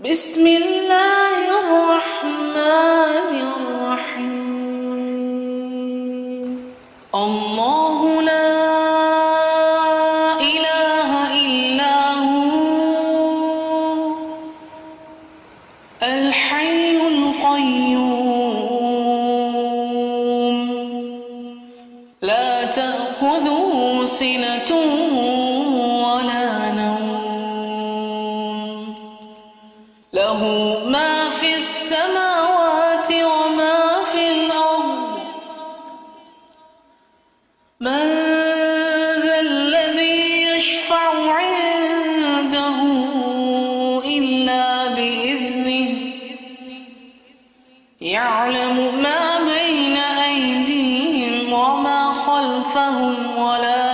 بسم الله الرحمن الرحيم الله لا إله إلا هو الحي القيوم لا تأخذه سنة ولا نوم له ما في السماوات وما في الأرض من ذا الذي يشفع عنده إلا بإذنه يعلم ما بين أيديهم وما خلفهم ولا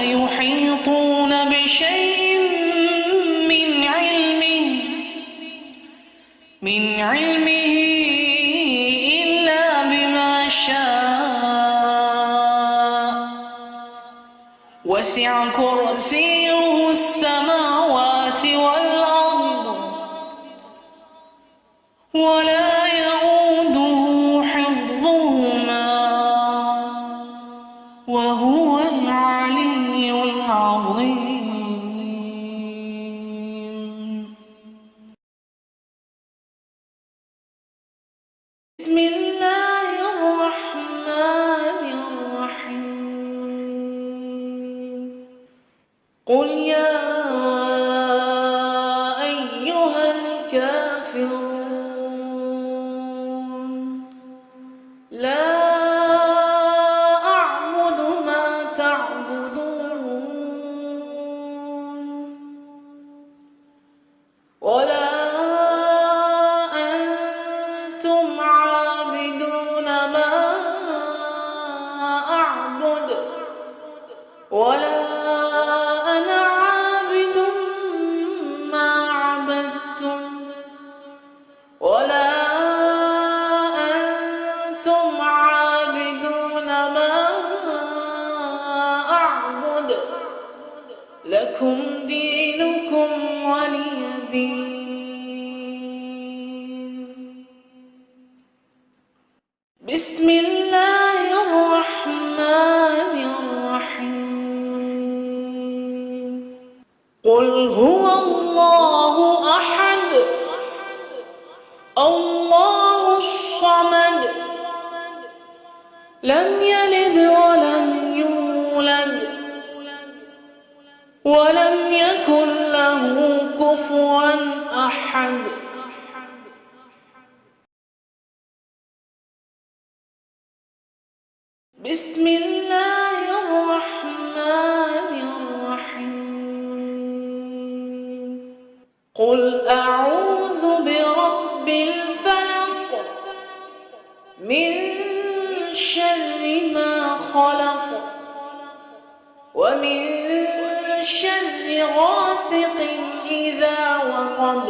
يحيطون بشيء من علمه إلا بما شاء وسع كرسيه السماوات والأرض ولا يؤوده حفظهما وهو العلي العظيم. بسم الله الرحمن الرحيم قل يا أيها الكافرون لا ولا أنتم عابدون ما أعبد ولا أنا عابد ما عبدتم ولا أنتم عابدون ما أعبد لكم دينكم ولي بسم الله الرحمن الرحيم قل هو الله أحد الله الصمد لم يلد ولم يولد ولم يكن له كفوا أحد. بسم الله الرحمن الرحيم قل أعوذ برب الفلق من شر ما خلق ومن شر غاسق إذا وقب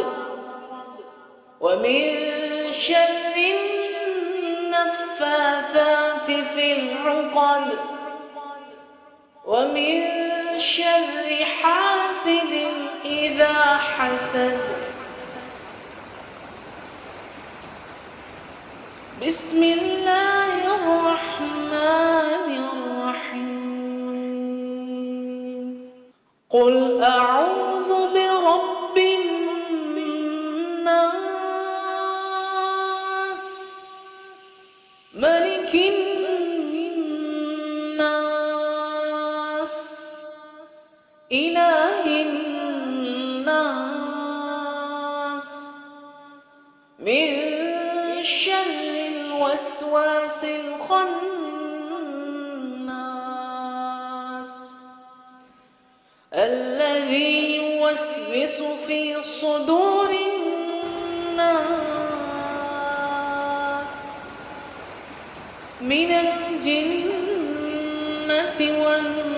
ومن شر النفاثات في العقد ومن شر حاسد إذا حسد. بسم الله الرحمن الرحيم قل أعوذ برب الناس ملك الناس إله الناس من شر الوسواس الخناس الذي يوسوس في صدور الناس من الجنة والناس.